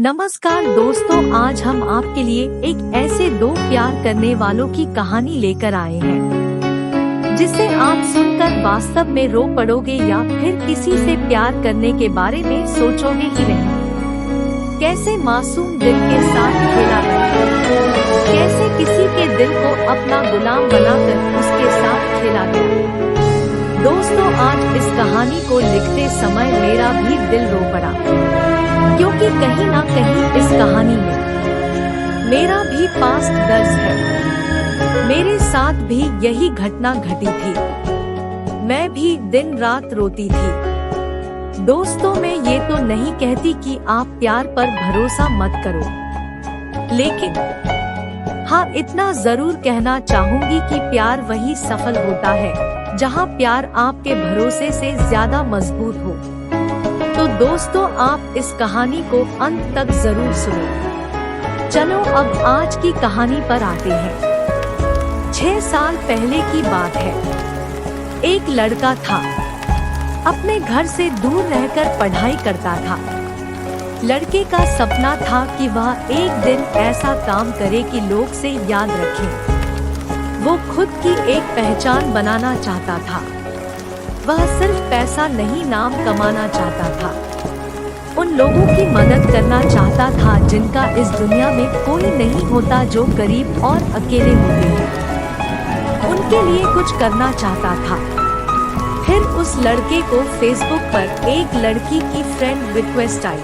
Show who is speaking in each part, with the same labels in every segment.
Speaker 1: नमस्कार दोस्तों, आज हम आपके लिए एक ऐसे दो प्यार करने वालों की कहानी लेकर आए हैं जिसे आप सुनकर वास्तव में रो पड़ोगे या फिर किसी से प्यार करने के बारे में सोचोगे ही नहीं। कैसे मासूम दिल के साथ खेला गया, कैसे किसी के दिल को अपना गुलाम बनाकर उसके साथ खेला गया। दोस्तों, आज इस कहानी को लिखते समय मेरा भी दिल रो पड़ा, क्योंकि कहीं ना कहीं इस कहानी में मेरा भी पास्ट दर्ज है। मेरे साथ भी यही घटना घटी थी। मैं भी दिन रात रोती थी। दोस्तों, मैं ये तो नहीं कहती कि आप प्यार पर भरोसा मत करो, लेकिन हाँ, इतना जरूर कहना चाहूंगी कि प्यार वही सफल होता है जहाँ प्यार आपके भरोसे से ज्यादा मजबूत हो। तो दोस्तों, आप इस कहानी को अंत तक जरूर सुनो। चलो अब आज की कहानी पर आते हैं। 6 साल पहले की बात है। एक लड़का था, अपने घर से दूर रहकर पढ़ाई करता था। लड़के का सपना था कि वह एक दिन ऐसा काम करे कि लोग उसे याद रखें। वो खुद की एक पहचान बनाना चाहता था। वह सिर्फ पैसा नहीं, नाम कमाना चाहता था। उन लोगों की मदद करना चाहता था जिनका इस दुनिया में कोई नहीं होता, जो गरीब और अकेले होते हैं। उनके लिए कुछ करना चाहता था। फिर उस लड़के को फेसबुक पर एक लड़की की फ्रेंड रिक्वेस्ट आई।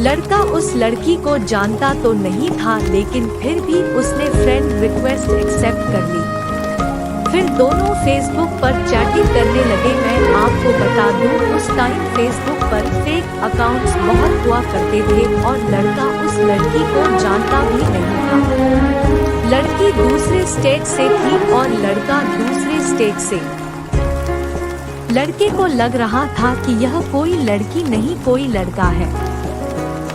Speaker 1: लड़का उस लड़की को जानता तो नहीं था, लेकिन फिर भी उसने फ्रेंड रिक्वेस्ट एक्सेप्ट कर ली। फिर दोनों फेसबुक पर चैटिंग करने लगे। मैं आपको बता दूं, उस टाइम फेसबुक पर फेक अकाउंट्स बहुत हुआ करते थे और लड़का उस लड़की को जानता भी नहीं था। लड़की दूसरे स्टेट से थी और लड़का दूसरे स्टेट से। लड़के को लग रहा था कि यह कोई लड़की नहीं, कोई लड़का है।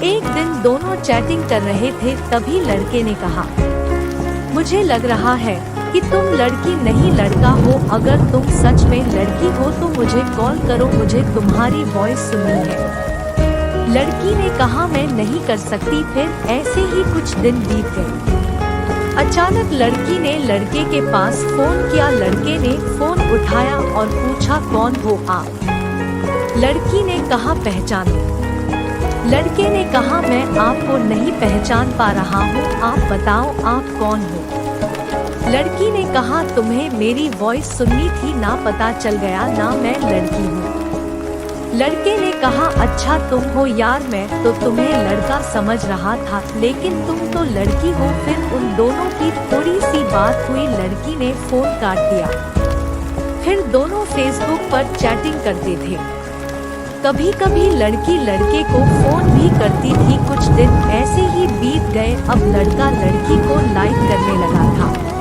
Speaker 1: एक दिन दोनों चैटिंग कर रहे थे, तभी लड़के ने कहा, मुझे लग रहा है कि तुम लड़की नहीं लड़का हो। अगर तुम सच में लड़की हो तो मुझे कॉल करो, मुझे तुम्हारी वॉइस सुननी है। लड़की ने कहा, मैं नहीं कर सकती। फिर ऐसे ही कुछ दिन बीत गए। अचानक लड़की ने लड़के के पास फोन किया। लड़के ने फोन उठाया और पूछा, कौन हो आप? लड़की ने कहा, पहचानो। लड़के ने कहा, मैं आपको नहीं पहचान पा रहा हूँ, आप बताओ आप कौन हो? लड़की ने कहा, तुम्हें मेरी वॉइस सुननी थी ना, पता चल गया ना मैं लड़की हूँ। लड़के ने कहा, अच्छा तुम हो यार, मैं तो तुम्हें लड़का समझ रहा था, लेकिन तुम तो लड़की हो। फिर उन दोनों की थोड़ी सी बात हुई। लड़की ने फोन काट दिया। फिर दोनों फेसबुक पर चैटिंग करते थे। कभी कभी लड़की लड़के को फोन भी करती थी। कुछ दिन ऐसे ही बीत गए। अब लड़का लड़की को लाइक करने लगा था।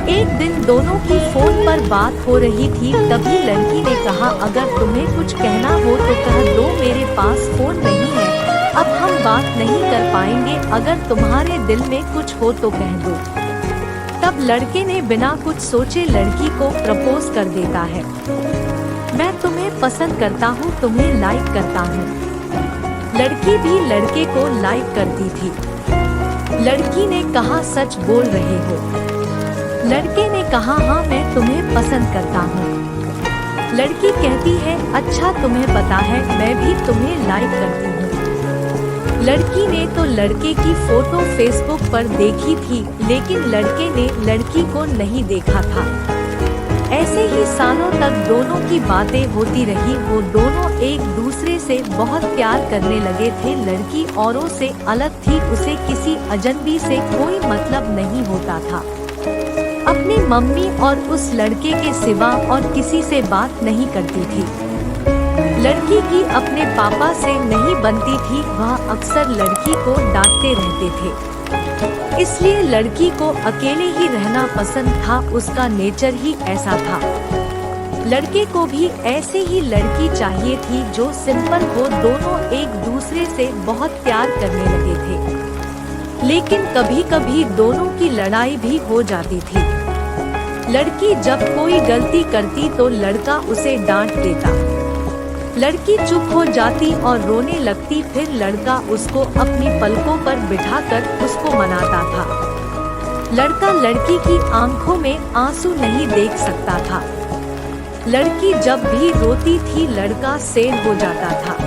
Speaker 1: एक दिन दोनों की फोन पर बात हो रही थी, तभी लड़की ने कहा, अगर तुम्हें कुछ कहना हो तो कह दो, मेरे पास फोन नहीं है, अब हम बात नहीं कर पाएंगे। अगर तुम्हारे दिल में कुछ हो तो कह दो। तब लड़के ने बिना कुछ सोचे लड़की को प्रपोज कर देता है। मैं तुम्हें पसंद करता हूँ, तुम्हें लाइक करता हूँ। लड़की भी लड़के को लाइक करती थी। लड़की ने कहा, सच बोल रहे हो? लड़के ने कहा, हाँ मैं तुम्हें पसंद करता हूँ। लड़की कहती है, अच्छा तुम्हें पता है मैं भी तुम्हें लाइक करती हूँ। लड़की ने तो लड़के की फोटो फेसबुक पर देखी थी, लेकिन लड़के ने लड़की को नहीं देखा था। ऐसे ही सालों तक दोनों की बातें होती रही। वो दोनों एक दूसरे से बहुत प्यार करने लगे थे। लड़की औरों से अलग थी, उसे किसी अजनबी से कोई मतलब नहीं होता था। अपनी मम्मी और उस लड़के के सिवा और किसी से बात नहीं करती थी। लड़की की अपने पापा से नहीं बनती थी, वह अक्सर लड़की को डांटते रहते थे। इसलिए लड़की को अकेले ही रहना पसंद था, उसका नेचर ही ऐसा था। लड़के को भी ऐसे ही लड़की चाहिए थी जो सिंपल हो। दोनों एक दूसरे से बहुत प्यार करने लगे थे, लेकिन कभी कभी दोनों की लड़ाई भी हो जाती थी। लड़की जब कोई गलती करती तो लड़का उसे डांट देता। लड़की चुप हो जाती और रोने लगती। फिर लड़का उसको अपनी पलकों पर बिठाकर उसको मनाता था। लड़का लड़की की आंखों में आंसू नहीं देख सकता था। लड़की जब भी रोती थी लड़का सैड हो जाता था।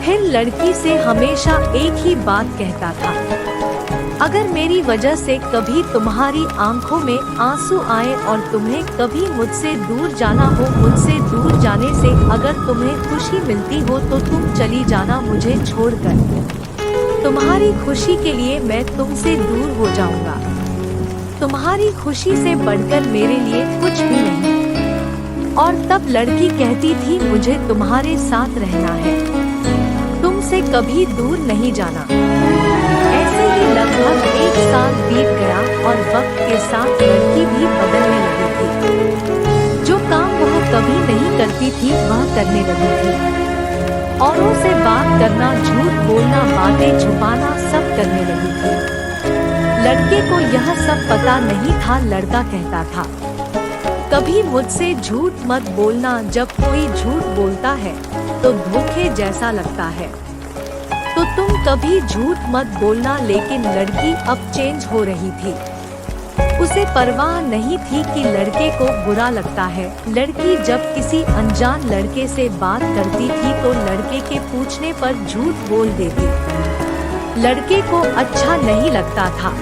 Speaker 1: फिर लड़की से हमेशा एक ही बात कहता था, अगर मेरी वजह से कभी तुम्हारी आंखों में आंसू आए और तुम्हें कभी मुझसे दूर जाना हो, मुझसे दूर जाने से अगर तुम्हें खुशी मिलती हो तो तुम चली जाना मुझे छोड़कर। तुम्हारी खुशी के लिए मैं तुमसे दूर हो जाऊंगा। तुम्हारी खुशी से बढ़कर मेरे लिए कुछ भी नहीं। और तब लड़की कहती थी, मुझे तुम्हारे साथ रहना है, तुमसे कभी दूर नहीं जाना। ऐसे ही लगभग 1 साल बीत गया और वक्त के साथ लड़की भी बदलने लगी थी। जो काम वह कभी नहीं करती थी वह करने लगी थी। औरों से बात करना, झूठ बोलना, बातें छुपाना सब करने लगी थी। लड़के को यह सब पता नहीं था। लड़का कहता था, कभी मुझसे झूठ मत बोलना, जब कोई झूठ बोलता है तो धोखे जैसा लगता है, तो तुम कभी झूठ मत बोलना। लेकिन लड़की अब चेंज हो रही थी। उसे परवाह नहीं थी कि लड़के को बुरा लगता है। लड़की जब किसी अनजान लड़के से बात करती थी तो लड़के के पूछने पर झूठ बोल देती। लड़के को अच्छा नहीं लगता था।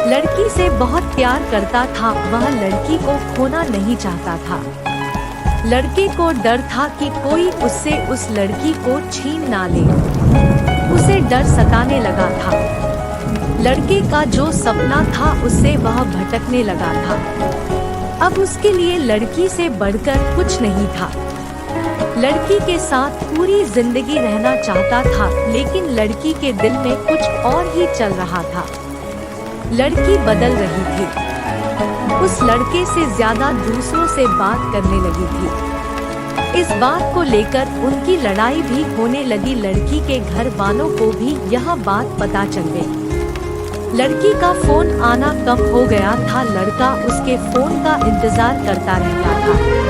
Speaker 1: लड़की से बहुत प्यार करता था, वह लड़की को खोना नहीं चाहता था। लड़के को डर था कि कोई उससे उस लड़की को छीन ना ले। उसे डर सताने लगा था। लड़के का जो सपना था उससे वह भटकने लगा था। अब उसके लिए लड़की से बढ़कर कुछ नहीं था। लड़की के साथ पूरी जिंदगी रहना चाहता था, लेकिन लड़की के दिल में कुछ और ही चल रहा था। लड़की बदल रही थी। उस लड़के से ज्यादा दूसरों से बात करने लगी थी। इस बात को लेकर उनकी लड़ाई भी होने लगी। लड़की के घर वालों को भी यह बात पता चल गई। लड़की का फोन आना कम हो गया था। लड़का उसके फोन का इंतजार करता रहता था।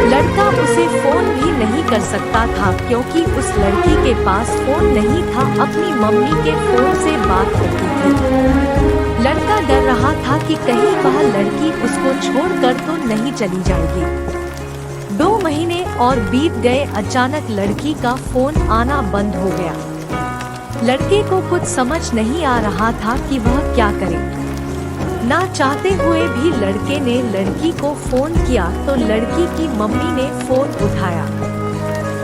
Speaker 1: लड़का उसे फोन भी नहीं कर सकता था क्योंकि उस लड़की के पास फोन नहीं था। अपनी मम्मी के फोन से बात करती थी। लड़का डर रहा था कि कहीं वह लड़की उसको छोड़कर तो नहीं चली जाएगी। 2 महीने और बीत गए। अचानक लड़की का फोन आना बंद हो गया। लड़के को कुछ समझ नहीं आ रहा था कि वह क्या करे। ना चाहते हुए भी लड़के ने लड़की को फोन किया तो लड़की की मम्मी ने फोन उठाया।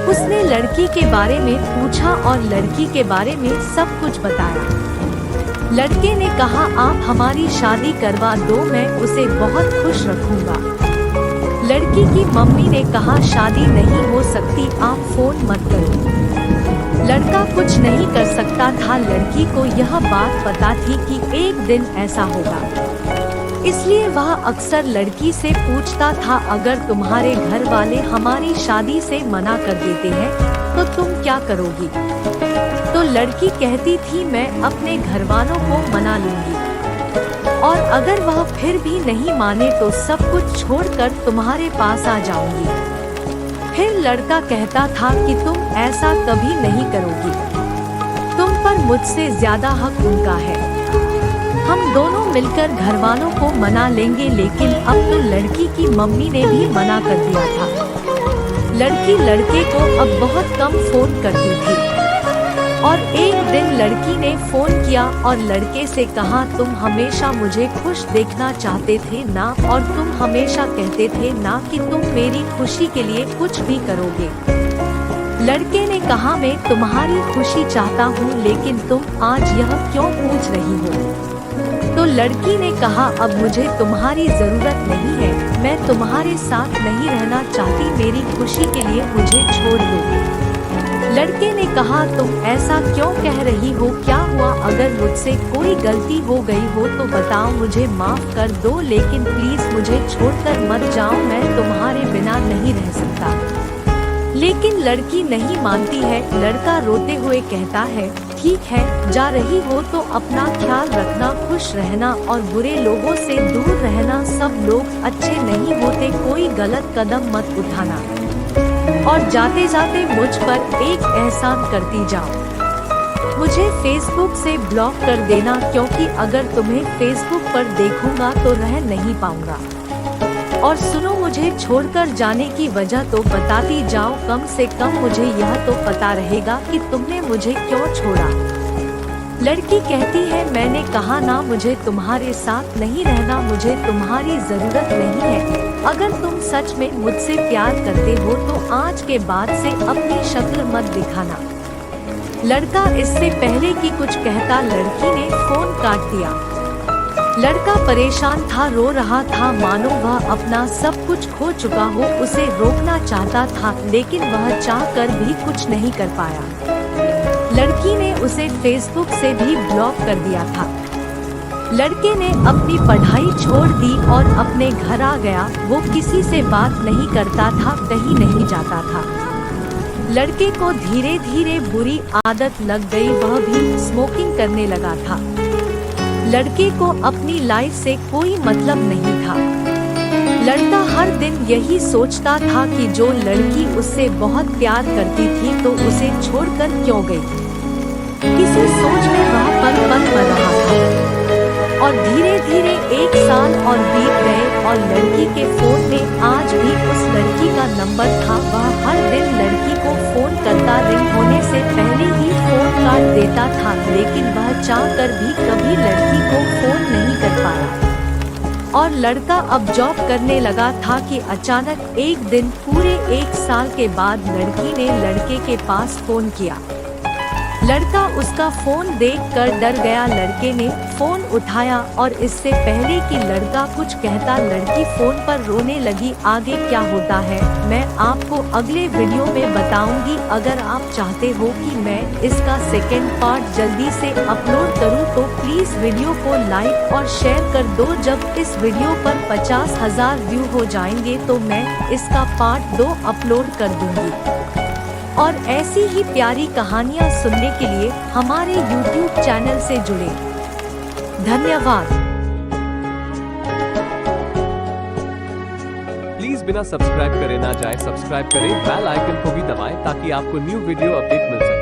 Speaker 1: उसने लड़की के बारे में पूछा और लड़की के बारे में सब कुछ बताया। लड़के ने कहा, आप हमारी शादी करवा दो, मैं उसे बहुत खुश रखूंगा। लड़की की मम्मी ने कहा, शादी नहीं हो सकती, आप फोन मत करो। लड़का कुछ नहीं कर सकता था। लड़की को यह बात पता थी कि एक दिन ऐसा होगा, इसलिए वह अक्सर लड़की से पूछता था, अगर तुम्हारे घर वाले हमारी शादी से मना कर देते हैं तो तुम क्या करोगी? तो लड़की कहती थी, मैं अपने घर वालों को मना लूंगी, और अगर वह फिर भी नहीं माने तो सब कुछ छोड़कर तुम्हारे पास आ जाऊंगी। फिर लड़का कहता था कि तुम ऐसा कभी नहीं करोगी, तुम पर मुझसे ज्यादा हक उनका है। हम दोनों मिलकर घर वालों को मना लेंगे। लेकिन अब तो लड़की की मम्मी ने भी मना कर दिया था। लड़की लड़के को अब बहुत कम फोन करती थी और एक दिन लड़की ने फोन किया और लड़के से कहा, तुम हमेशा मुझे खुश देखना चाहते थे ना, और तुम हमेशा कहते थे ना कि तुम मेरी खुशी के लिए कुछ भी करोगे। लड़के ने कहा, मैं तुम्हारी खुशी चाहता हूँ, लेकिन तुम आज यह क्यों पूछ रही हो? तो लड़की ने कहा, अब मुझे तुम्हारी जरूरत नहीं है, मैं तुम्हारे साथ नहीं रहना चाहती, मेरी खुशी के लिए मुझे छोड़ दो। लड़के ने कहा, तुम ऐसा क्यों कह रही हो? क्या हुआ? अगर मुझसे कोई गलती हो गई हो तो बताओ, मुझे माफ कर दो, लेकिन प्लीज मुझे छोड़कर मत जाओ, मैं तुम्हारे बिना नहीं रह सकता। लेकिन लड़की नहीं मानती है। लड़का रोते हुए कहता है, ठीक है, जा रही हो तो अपना ख्याल रखना, खुश रहना और बुरे लोगों से दूर रहना। सब लोग अच्छे नहीं होते, कोई गलत कदम मत उठाना। और जाते जाते मुझ पर एक एहसान करती जाओ, मुझे फेसबुक से ब्लॉक कर देना, क्योंकि अगर तुम्हें फेसबुक पर देखूंगा तो रह नहीं पाऊंगा। और सुनो, मुझे छोड़कर जाने की वजह तो बताती जाओ, कम से कम मुझे यह तो पता रहेगा कि तुमने मुझे क्यों छोड़ा। लड़की कहती है, मैंने कहा ना, मुझे तुम्हारे साथ नहीं रहना, मुझे तुम्हारी जरूरत नहीं है। अगर तुम सच में मुझसे प्यार करते हो तो आज के बाद से अपनी शक्ल मत दिखाना। लड़का इससे पहले कि कुछ कहता, लड़की ने फोन काट दिया। लड़का परेशान था, रो रहा था, मानो वह अपना सब कुछ खो चुका हो। उसे रोकना चाहता था, लेकिन वह चाहकर भी कुछ नहीं कर पाया। लड़की ने उसे फेसबुक से भी ब्लॉक कर दिया था। लड़के ने अपनी पढ़ाई छोड़ दी और अपने घर आ गया। वो किसी से बात नहीं करता था, कहीं नहीं जाता था। लड़के को धीरे धीरे बुरी आदत लग गई, वह भी स्मोकिंग करने लगा था। लड़के को अपनी लाइफ से कोई मतलब नहीं था। लड़का हर दिन यही सोचता था कि जो लड़की उससे बहुत प्यार करती थी तो उसे छोड़कर क्यों गई। किसी सोच में वह पल पल मर रहा था। और धीरे धीरे 1 साल और बीत गए और लड़की के फोन में आज भी उस लड़की का नंबर था। वह हर दिन लड़की को फोन करता, रिंग होने से पहले ही फोन काट देता था, लेकिन वह चाहकर भी कभी लड़की को फोन नहीं कर पाया। और लड़का अब जॉब करने लगा था कि अचानक एक दिन पूरे 1 साल के बाद लड़की ने लड़के के पास फोन किया। लड़का उसका फोन देखकर डर गया। लड़के ने फोन उठाया और इससे पहले कि लड़का कुछ कहता, लड़की फोन पर रोने लगी। आगे क्या होता है मैं आपको अगले वीडियो में बताऊंगी। अगर आप चाहते हो कि मैं इसका सेकेंड पार्ट जल्दी से अपलोड करूं तो प्लीज वीडियो को लाइक और शेयर कर दो। जब इस वीडियो पर 50,000 व्यू हो जाएंगे तो मैं इसका पार्ट 2 अपलोड कर दूंगी। और ऐसी ही प्यारी कहानियाँ सुनने के लिए हमारे YouTube चैनल से जुड़े। धन्यवाद।
Speaker 2: प्लीज बिना सब्सक्राइब करे ना जाए, सब्सक्राइब करें, बेल आइकन को भी दबाएं ताकि आपको न्यू वीडियो अपडेट मिल सके।